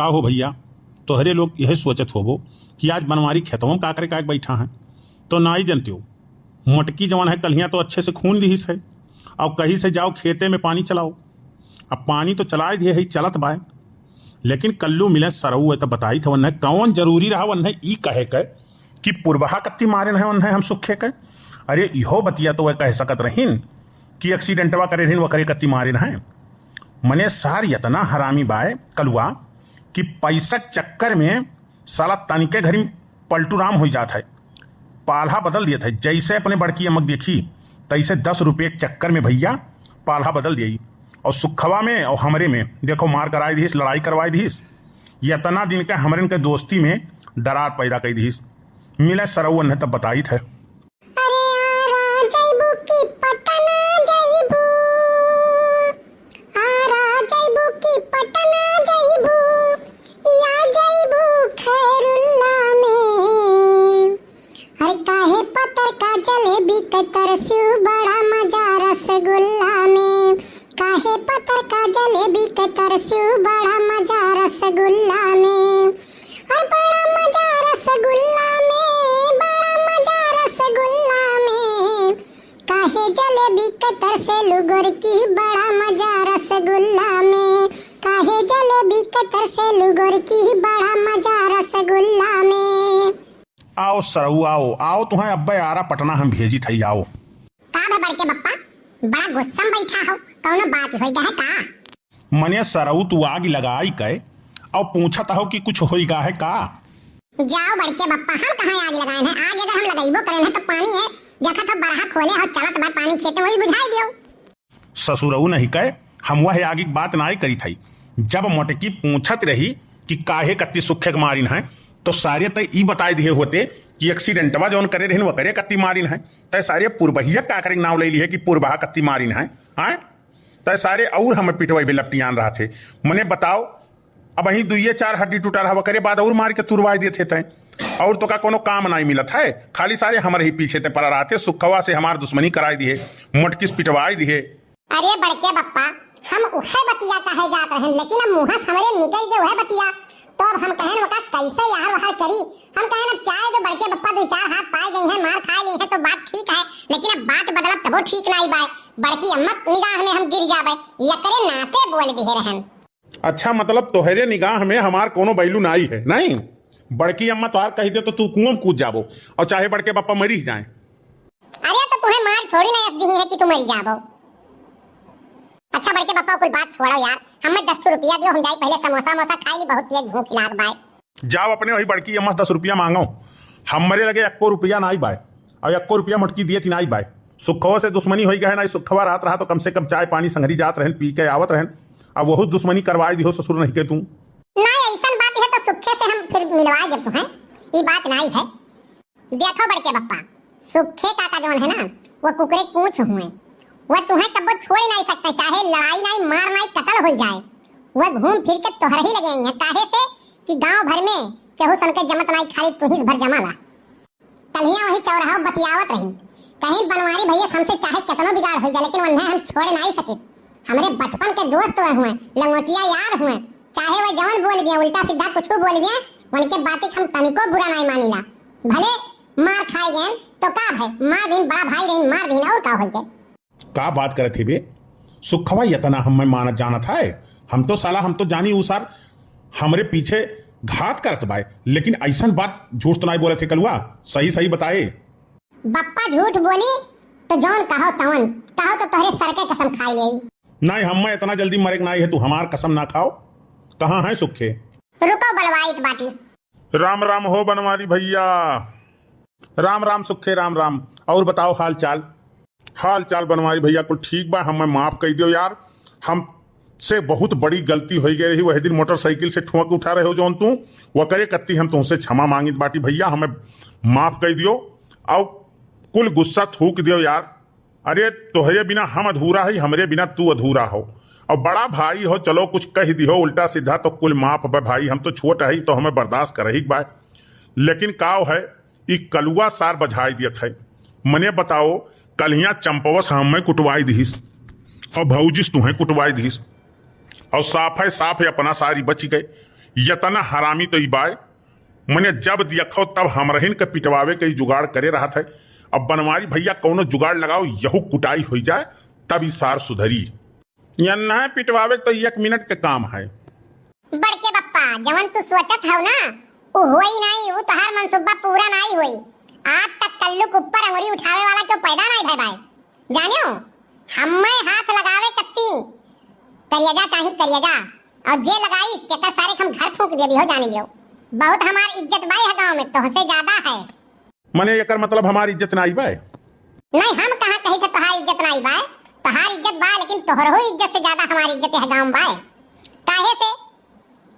का हो भैया, तोहरे लोग यह सोचत होबो कि आज बनवारी खेतों का करे का बैठा है, तो ना ही जनते हो मोटकी जवान है कलियां तो अच्छे से खून ली है। अब कहीं से जाओ खेते में पानी चलाओ, अब पानी तो चला दिए है चलत बाय, लेकिन कल्लू मिले सरऊ है तो बताई था वन्ने कौन जरूरी रहा वन्ने ई कहे के कि पुरबहा कत्ती मारे है वन्ने हम सुखे के। अरे इहो बतिया तो वह कह सकत रहीन कि एक्सीडेंटवा करे रहीन वकरे कत्ती मारे है। मने सार इतना हरामी बाय कलुआ कि पैसा चक्कर में साला तनिके घरी पलटू राम हो जाता है, पाल्हा बदल दिया था। जैसे अपने बड़की अम्मक देखी तैसे 10 रुपये के चक्कर में भैया पाल्हा बदल दिया, और सुखवा में और हमरे में देखो मार कराई दीस, लड़ाई करवाई दीस। ये इतना दिन के हमरे के दोस्ती में दरार पैदा कर दीस। मिले सरऊ ने तब बताई थे बड़ा मजा रसगुल्ला में, काहे पतर का जलेबी के तरस्यू बड़ा मजा रसगुल्ला में, और बड़ा मजा रसगुल्ला में, बड़ा मजा रसगुल्ला में, काहे जलेबी के तरसेलू गोरकी बड़ा मजा रसगुल्ला में, काहे जलेबी के तरसेलू गोरकी बड़ा मजा रसगुल्ला में। आओ सरऊ आओ आओ, तुम्हें अब्बे आरा पटना हम भेजी थी, आओ। बड़के बप्पा बड़ा गुस्सा में बैठा हो, कौनो बात होई है का? मने सरऊ तू आग लगाई के और पूछता हो कि कुछ होइगा है का? जाओ बड़के बप्पा, हम कहाँ आग लगाए हैं? आग अगर हम लगाइबो करें है तो पानी है देखा था बरहा खोले हो चलत बा पानी खेते वही बुझाई दियो। ससुरऊ नहीं कहे हम वह आगे की बात नहीं करी थी। जब मोटकी पूछत रही कि काहे कत्ती सुखे मारिन है तो सारे तय ई बताए दिए होते कि एक्सीडेंटवा जौन करे रहन वो करे कत्ती मारिन है, तय सारे पुरबहिया का करे नाव ले ली है कि पुरबहा कत्ती मारिन है। हाँ तय सारे और हमें पिटवाई भी लपटियान रहा थे। मने बताओ अब वही 2-4 हड्डी टूटा रहा करे बाद और मार के तुरवाई दिए थे तय, और तो का कोनो काम नहीं मिलत है, खाली सारे हमारे ही पीछे ते पड़ा रहते। सुखवा से हमार दुश्मनी कराई दिए, मोटकिस पिटवाई दिए। अरे बड़के बप्पा हम उहे बतिया कहे जात रहन, लेकिन अब मुंह से हमरे निकल के उहे बतिया तो अब हम कहन वका कैसे यार वहां करी। हम कहन अब चाहे तो बड़के बप्पा 2-4 हाथ पाए गए हैं मार खा ली है तो बात ठीक है, लेकिन अब बात बदलत तबो ठीक नहीं बाय। बड़की अम्मक निगाह में हम गिर जाबे यकरे नाते बोल दिए रहन। अच्छा मतलब तोहरे निगाह में हमार कोनो बैलू नाई है नहीं? बड़की अम्मा तोहार कही दे तो तू कुआं में कूद जाबो और चाहे बड़के बप्पा मरी जाए। अरे तो तुम्हें मार थोड़ी नहीं दी है कि तुम मर जाबो। अच्छा बड़के बप्पा कोई बात छोड़ो यार, हमें 10 रुपया दियो, हम जाई पहले समोसा मोसा खाई ली, बहुत तेज भूख लाग बाय। जाओ अपने वही बड़की अम्मा 10 रुपया मांगो, हमारे लगे 1 रुपया नहीं बाय और 1 रुपया मोटकी दिए थी नहीं बाय। सुखवा से दुश्मनी हो गए ना, सुखवा रात रहा तो कम से कम चाय पानी संगरी जात रहन पी के आवत रहन, अब वही दुश्मनी करवाई दी हो ससुर नहीं के तू। नहीं ऐसा बात है तो सुखे से हम फिर मिलवा दे तुम्हें, ये बात नहीं है। देखो बड़के बप्पा सुखे काका जौन है ना वो कुकरे पूछ हुए, वह तुम्हें कब्बो छोड़ नहीं सकते, चाहे लड़ाई नहीं मार नहीं कत्ल हो जाए वह घूम फिर के तोहर ही लगेंगे हैं। काहे से कि गांव भर में केहू सन के जमत नहीं, खाली तू ही भर जमाला। कलियां वही चौराहा बतियावत रही, कहीं बनवारी भैया हमसे चाहे कितना बिगाड़ हो जाए लेकिन उन्हें हम छोड़ नहीं सके। हमारे बचपन के दोस्त हुए लंगोटिया यार हुए, चाहे वह जवान बोल गया उल्टा सीधा कुछ बोल गया उनके बातें हम तनिको बुरा नहीं मानीला। भले मार खाए गए तो का है, मार दिन बड़ा भाई रही मार दिन और का होई का बात करे थे बे? सुखवा इतना हमें मानत जाना था, हम तो साला हम तो जानी उसार हमरे पीछे घात करत बाय, लेकिन ऐसा बात झूठ तो नहीं बोले थे कलुआ, सही सही बताए। बप्पा झूठ बोली तो जौन कहो तवन कहो तो तोहरे सर के कसम खाई ले। नहीं हमें इतना जल्दी मरे नहीं है, तू हमार कसम ना खाओ। कहाँ है सुखे? रुको बलवाई बाटी। राम राम हो बनवारी भैया। राम राम सुखे राम राम। और बताओ हाल चाल? हाल चाल बनवारी भैया कुल ठीक बा, हमें माफ कर दियो यार, हम से बहुत बड़ी गलती हो गई रही। वही दिन मोटरसाइकिल से ठुक उठा रहे हो जौन तू वो करे कत्ती हम तुमसे क्षमा मांगी बाटी भैया, हमें माफ कर दियो और कुल गुस्सा थूक दियो यार। अरे तोहरे बिना हम अधूरा है, हमरे बिना तू अधूरा हो, और बड़ा भाई हो चलो कुछ कह दियो उल्टा सीधा तो कुल माफ बा भाई, हम तो छोट है तो हमें बर्दाश्त कर ही बा। लेकिन काव है ई कलुआ सार बझाई दियत है। मने बताओ कलियां चंपवस हमें कुटवाई दीस और भौजिस तुम्हें कुटवाई दीस, और साफ है अपना सारी बच गए। यतना हरामी तो ई बाय मने जब दियखो तब हमरहिन के पिटवावे के जुगाड़ करे रहा था। अब बनवारी भैया कौनो जुगाड़ लगाओ यहू कुटाई हो जाए तब ई सार सुधरी। यन्ना पिटवावे तो 1 मिनट के काम है। बड़के बप्पा जवन तू सोचत हव ना वो होई नहीं, वो तोहार मनसूबा पूरा नहीं होई। आज तक कल्लू के ऊपर अंगुली उठावे वाला क्यों पैदा नहीं भाई भाई जानियो। हमें हाथ लगावे कत्ती करिएगा चाहे करिएगा और जे लगाई तेकर सारे हम घर फूंक दे हो जाने लियो। बहुत हमार इज्जत बाई है गांव में तोहसे ज्यादा है। मने एकर मतलब हमारी इज्जत ना आई बाय? नहीं हम कहां कही थे तोहार इज्जत नहीं बाय। तोहार इज्जत बाय लेकिन तोहरो इज्जत से ज्यादा हमारी इज्जत है गांव बाय। काहे से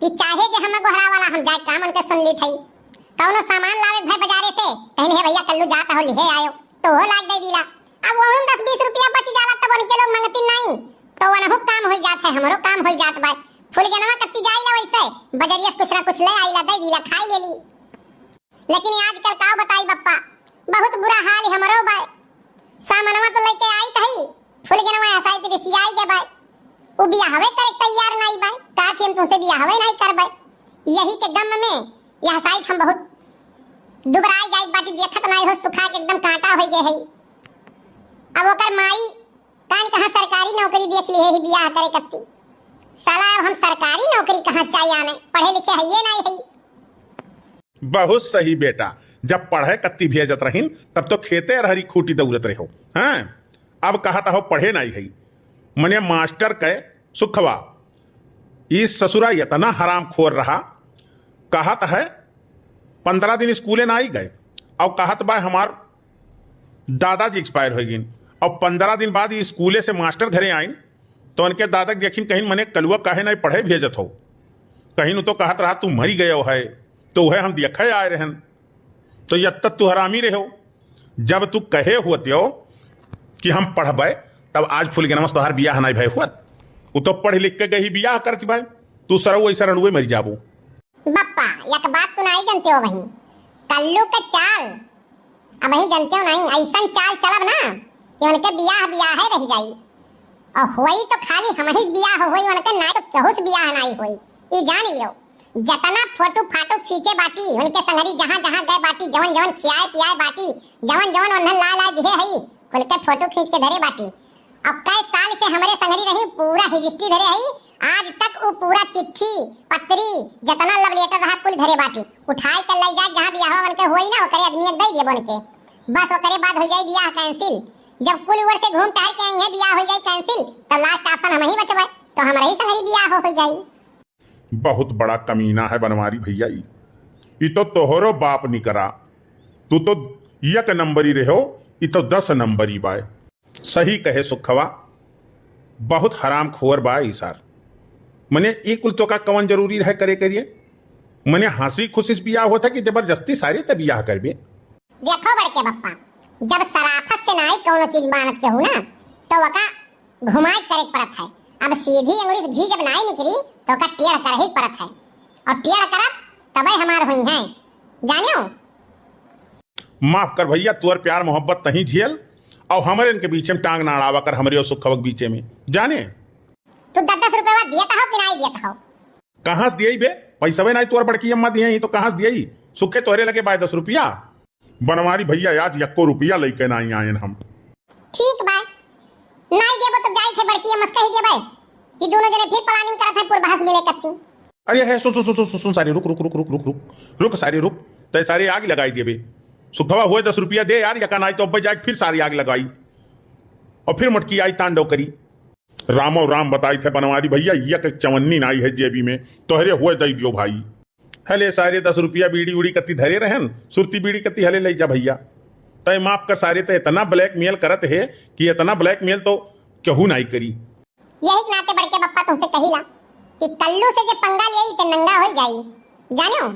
कि चाहे जे हम गोहरा वाला हम जाए काम उनके सुन ली थई कौनो सामान लावे भाई बाजारे से कहने है भैया कल्लू जाता हो लिहे आयो तो हो लाग दे दिला। अब वो हम 10-20 रुपया बच जाला तब उनके लोग मंगती नहीं तो वनहु काम हो जात है हमरो काम हो जात बा। फूल गनवा कत्ती जाइला वैसे बजरिया से कुछ ना कुछ ले आइला दे दिला खाई लेली। लेकिन आजकल का बताई बप्पा बहुत बुरा हाल हमरो बा। सामानवा तो लेके आई तही फूल गनवा ऐसा ही तेरे सियाई के बा वो बियाहवे करे तैयार नहीं बा। काहे हम तुमसे बियाहवे नहीं करबे यही के गम में यह साइड हम बहुत दुबराई जाई बाटी देखत नहीं हो सुखा के एकदम कांटा हो गए है। अब ओकर माई कान कहां सरकारी नौकरी देख ली है ही बियाह करे कत्ती। साला अब हम सरकारी नौकरी कहां चाहिए आने पढ़े लिखे है ये नहीं है। बहुत सही बेटा, जब पढ़े कत्ती भेजत रहीन तब तो खेते रहरी खूटी दौड़त रहो हैं। अब कहा हो पढ़े नहीं है मने मास्टर के सुखवा इस ससुरा इतना हराम खोर रहा। कहत है 15 दिन स्कूले ना आई गए और कहत बा हमार दादाजी एक्सपायर हो गई और 15 दिन बाद ये स्कूले से मास्टर घरे आइन तो उनके दादा देखिन कहीं मने कलुआ काहे नहीं पढ़े भेजत हो कहीं तो कहत रहा तू मरी गए है तो वह हम देखे आए रहन तो यद तक तू हरामी रहो। जब तू कहे होते हो कि हम पढ़बे तब आज फुल गनमस तोहार बियाह नहीं भय हुआ। वो तो पढ़ लिख के गई बियाह करती भाई तू सरऊ वैसा रड़ुए मर जाबो। बप्पा एक बात तू नहीं जानते हो वही कल्लू का चाल अब वही जानते हो नहीं ऐसा चाल चलब ना कि उनके बियाह है रह जाई और होई तो खाली हम ही बियाह होई उनके ना तो केहूस बियाह नहीं होई। ये जान लियो जतना फोटो फाटो खींचे बाटी उनके संगरी जहां जहां गए बाटी जवन जवन खियाए पियाए बाटी जवन जवन उन्हें ला ला दिए हई खुल के फोटो खींच के धरे बाटी। अब कई साल से हमारे संगरी रही पूरा हिस्ट्री धरे हई आज तक वो पूरा चिट्ठी पत्री जतना लव लेटर रहा कुल धरे बाटी उठाई कर ले जाए जहां बियाह उनके होई ना ओकरे आदमी दे दे बन के बस ओकरे बाद हो जाए बियाह कैंसिल। जब कुल उवर से घूम टहल के आई है बियाह हो जाए कैंसिल तब लास्ट ऑप्शन हम ही बचबे तो हमारे ही संगरी बियाह हो जाई। बहुत बड़ा कमीना है बनवारी भैया ये तो तोहरो बाप नहीं करा तू तो 1 नंबरी रहो ये तो 10 नंबरी बाय। सही कहे सुखवा बहुत हराम खोर बाय सार मने एक कुल तो का कवन जरूरी है करे करिए मने हंसी खुशी बियाह होता कि जबरदस्ती सारे तब बियाह करबे। देखो बड़के बप्पा जब सराफत से नहीं कोनो चीज मानत के हो ना तो वका घुमाई करे पड़त है। अब सीधी अंगुली से घी जब नहीं निकली तो का टेढ़ कर ही पड़त है और टेढ़ करब तबे हमार हुई है जानियो। माफ कर भैया तोर प्यार मोहब्बत तही झेल और हमारे इनके बीच में टांग ना अड़ावा कर हमारे और सुखवक बीचे में जाने। तू 10-10 रुपया दिया हो कि नहीं दिया हो? कहां से दियई बे पैसा वे नहीं तोर बड़की अम्मा दिए तो कहां से दियई सुखे तोरे लगे बाय 10 रुपया। बनवारी भैया आज 1 रुपया लेके नहीं आए हम। ठीक बा नहीं देबो तो जाई थे बड़की अम्मा कही देबे कि दोनों जने फिर प्लानिंग करत है पूर बहस मिले कत्ती। अरे है सुन सारी रुक रुक रुक रुक रुक रुक रुक सारी रुक तो सारी आग लगाई देबे सुखवा हुए 10 रुपया दे यार यका नहीं तो अब जाए फिर सारी आग लगाई और फिर मटकी आई तांडव करी। रामो राम बताई थे बनवारी भैया यक चवन्नी नाई है जेबी में तोहरे हुए दई दियो भाई। हले सारे 10 रुपया बीड़ी उड़ी कत्ती धरे रहन सुरती बीड़ी कत्ती हले ले जा भैया तय माफ कर सारे तो इतना ब्लैकमेल करत है कि इतना ब्लैकमेल तो केहू नहीं करी। यही नाते बड़के बप्पा तुमसे कहिला कि कल्लू से जे पंगा लेई ते नंगा हो जाई जानो।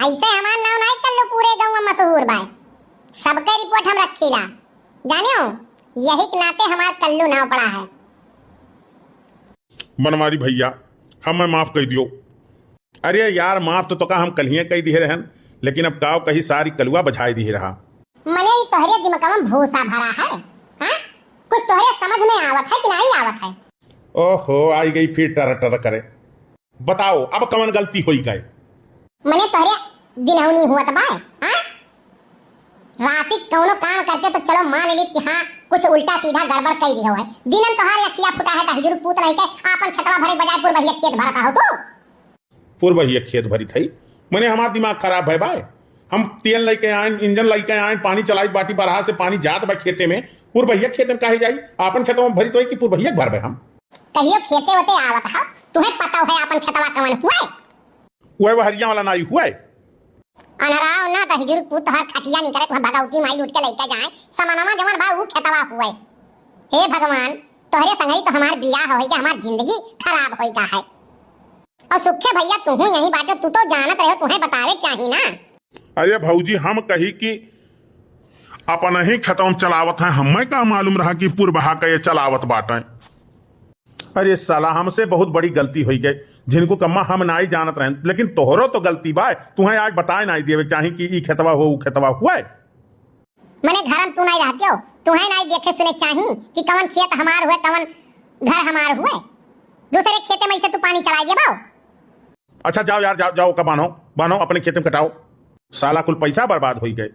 ऐसे हमार नाम नहीं कल्लू पूरे गांव में मशहूर बा सबके रिपोर्ट हम रखीला जानो। यही के नाते हमार कल्लू नाव पड़ा है। बनवारी भैया हमें माफ कर दियो। अरे यार माफ तो का हम कलिए कही दिए रहन लेकिन अब गाँव कही सारी कलुआ बझाई दिए रहा। मने तोहरे दिमाग में भूसा भरा है हां कुछ तोहरे समझ में आवत है कि नहीं आवत है? ओहो आई गई फिर टर टर करे बताओ अब कौन गलती हुई गए? मने तोहरे दिनौनी हुआ तबा हां राती कौनो काम करते तो चलो मान ली कि हाँ कुछ उल्टा सीधा गड़बड़ कर दी हो है। दिनन तोहार अखिया फुटा है तहजुर पूत नहीं के आपन खतवा भरे बजाय पुर भैया खेत भरता हो तो पुर भैया खेत भरी थई मने हमारा दिमाग खराब है भाई। हम तेल लेके आए, इंजन लेके आए, पानी चलाई बाटी बरहा से पानी जात बा खेते में, पुर भैया खेत में काहे जाई? आपन खेतवा में भरी तो कि पुर भैया भरबे हम? कहियो खेते होते आवत हा तुम्हें पता है आपन खतवा कवन हुआ वो हरिया वाला नाई हुआ है। अनराव ना तहजुर पूत हर खटिया नहीं करे तुम्हें भगवती माई लूट के लेके जाए समानमा जवन बा ऊ खेतवा हुआ है। हे भगवान तोहरे संगई तो हमार बियाह होई के हमार जिंदगी खराब होई का है। और सुखे भैया तू यही बात तू तो जानत रहो तुम्हें बतावे चाहिए ना। अरे भौजी हम कही कि अपन ही खेतों चलावत है, हमें का मालूम रहा कि पुर बहा के ये चलावत बाटे। अरे साला हमसे बहुत बड़ी गलती हुई गई जिनको कम्मा हम ना ही जानत रहे, लेकिन तोहरो तो गलती बा तुम्हें आज बताए नहीं दिए चाहे कि ई खेतवा हो ऊ खेतवा हुआ है। मने घरम तू नहीं रहते हो तुम्हें नहीं देखे सुने चाहिए कि कवन खेत हमार हुए कवन घर हमार हुए दूसरे खेते में से तू पानी चला दे बाओ। अच्छा जाओ यार जाओ जाओ, बानो बानो अपने खेत में कटाओ, साला कुल पैसा बर्बाद हो गए।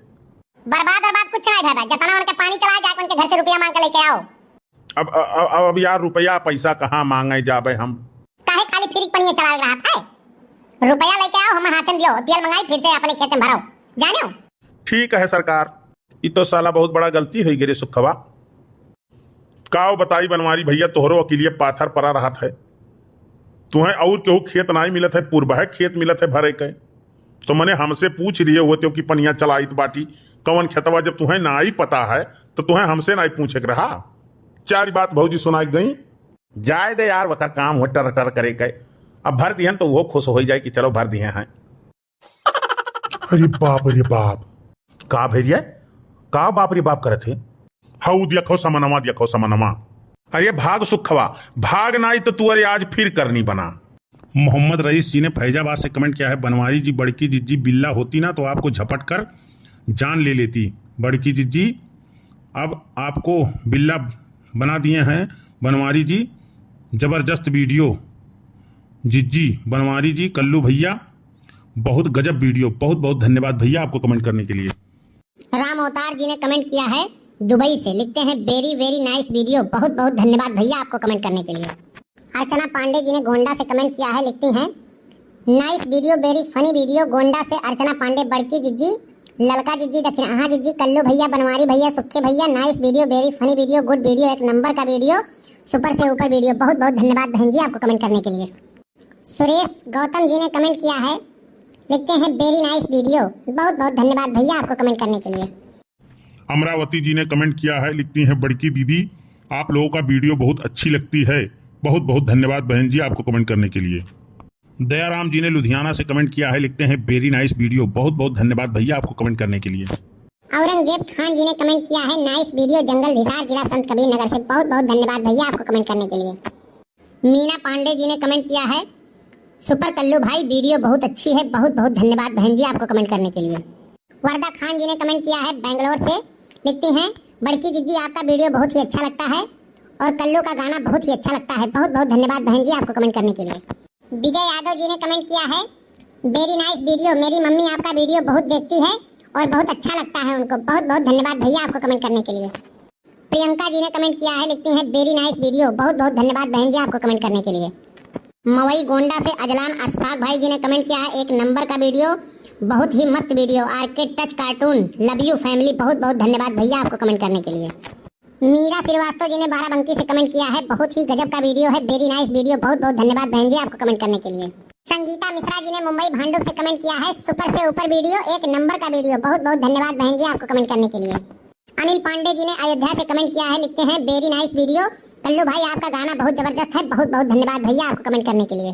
बर्बाद कुछ नहीं भाई जितना उनके पानी चला जाए उनके घर से रुपया मांग के लेके आओ। अब यार रुपया पैसा कहाँ मांगे जाबे हम? काहे खाली फ्री पनिया चला रहा था? रुपया लेके आओ हम हाथ में दियो तेल मंगाई फिर से अपने खेत में भराओ जानो। ठीक है सरकार, ये तो साला बहुत बड़ा गलती हुई गिरे सुखवा। काओ बताई बनवारी भैया तोहरो अकेलिए पाथर पड़ा रहा है, तुम्हें और केहू खेत नहीं मिलत है, पूर्व खेत मिलत है भरे के। तो मैंने हमसे पूछ लिए होते कि पनिया चलाई बाटी कौन खेतवा, जब तुम्हें ना ही पता है तो तुम्हें हमसे नहीं पूछे के रहा। चार बात भौजी सुनाई गई, जाए दे यार वकर काम हो टर टर करे के, अब भर दिए तो वो खुश हो जाए कि चलो भर दिए हैं। अरे बाप का भैया का बाप रे बाप करे थे। हाउ देखो समनमा। अरे भाग सुखवा भाग नाई तो तू अरे आज फिर करनी बना। मोहम्मद रईस जी ने फैजाबाद से कमेंट किया है, बनवारी जी बड़की जिज्जी बिल्ला होती ना तो आपको झपट कर जान ले लेती। बड़की जिज्जी अब आपको बिल्ला बना दिए हैं बनवारी जी, जबरदस्त वीडियो जिज्जी बनवारी जी कल्लू भैया बहुत गजब वीडियो, बहुत बहुत धन्यवाद भैया आपको कमेंट करने के लिए। राम अवतार जी ने कमेंट किया है दुबई से, लिखते हैं वेरी नाइस वीडियो, बहुत बहुत धन्यवाद भैया आपको कमेंट करने के लिए। अर्चना पांडे जी ने गोंडा से कमेंट किया है, लिखती हैं nice video very funny video, Gonda से अर्चना पांडे। बड़की जिज्जी ललका जिज्जी दक्षिण आहा जिज्जी कल्लू भैया बनवारी भैया सुखे भैया nice video very funny video good video, एक नंबर का वीडियो, सुपर से ऊपर वीडियो, बहुत बहुत धन्यवाद बहन जी आपको कमेंट करने के लिए। सुरेश गौतम जी ने कमेंट किया है, लिखते हैं वेरी नाइस वीडियो, बहुत बहुत धन्यवाद भैया आपको कमेंट करने के लिए। अमरावती जी ने कमेंट किया है, लिखती हैं बड़की दीदी आप लोगों का वीडियो बहुत अच्छी लगती है, बहुत बहुत धन्यवाद बहन जी आपको कमेंट करने के लिए। दयाराम जी ने लुधियाना से कमेंट किया है, लिखते हैं वेरी नाइस वीडियो, बहुत बहुत धन्यवाद भैया आपको कमेंट करने के लिए। औरंगजेब खान जी ने कमेंट किया है नाइस वीडियो, जंगल हिसार जिला संत कबीर नगर से, बहुत बहुत धन्यवाद भैया आपको कमेंट करने के लिए। मीना पांडे जी ने कमेंट किया है सुपर कल्लू भाई वीडियो बहुत अच्छी है, बहुत बहुत धन्यवाद बहन जी आपको कमेंट करने के लिए। वर्दा खान जी ने कमेंट किया है बेंगलोर से, लिखती हैं बड़की जिज्जी आपका वीडियो बहुत ही अच्छा लगता है और कल्लू का गाना बहुत ही अच्छा लगता है, बहुत बहुत धन्यवाद बहन जी आपको कमेंट करने के लिए। विजय यादव जी ने कमेंट किया है वेरी नाइस वीडियो, मेरी मम्मी आपका वीडियो बहुत देखती है और बहुत अच्छा लगता है उनको, बहुत बहुत धन्यवाद भैया आपको कमेंट करने के लिए। प्रियंका जी ने कमेंट किया है, लिखती हैं वेरी नाइस वीडियो, बहुत बहुत धन्यवाद बहन जी आपको कमेंट करने के लिए। मवई गोंडा से अजलान अशफाक भाई जी ने कमेंट किया है एक नंबर का वीडियो, बहुत ही मस्त video, arcade touch cartoon, love you family, बहुत बहुत धन्यवाद भैया आपको कमेंट करने के लिए। मीरा श्रीवास्तव जी ने बाराबंकी से कमेंट किया है बहुत ही गजब का वीडियो है, वेरी नाइस वीडियो, बहुत बहुत धन्यवाद बहन जी आपको कमेंट करने के लिए। संगीता मिश्रा जी ने मुंबई भांडुप से कमेंट किया है सुपर से ऊपर वीडियो, एक नंबर का वीडियो, बहुत बहुत धन्यवाद बहन जी आपको कमेंट करने के लिए। अनिल पांडे जी ने अयोध्या से कमेंट किया है, लिखते हैं वेरी नाइस वीडियो, कल्लू भाई आपका गाना बहुत जबरदस्त है, बहुत बहुत धन्यवाद भैया आपको कमेंट करने के लिए।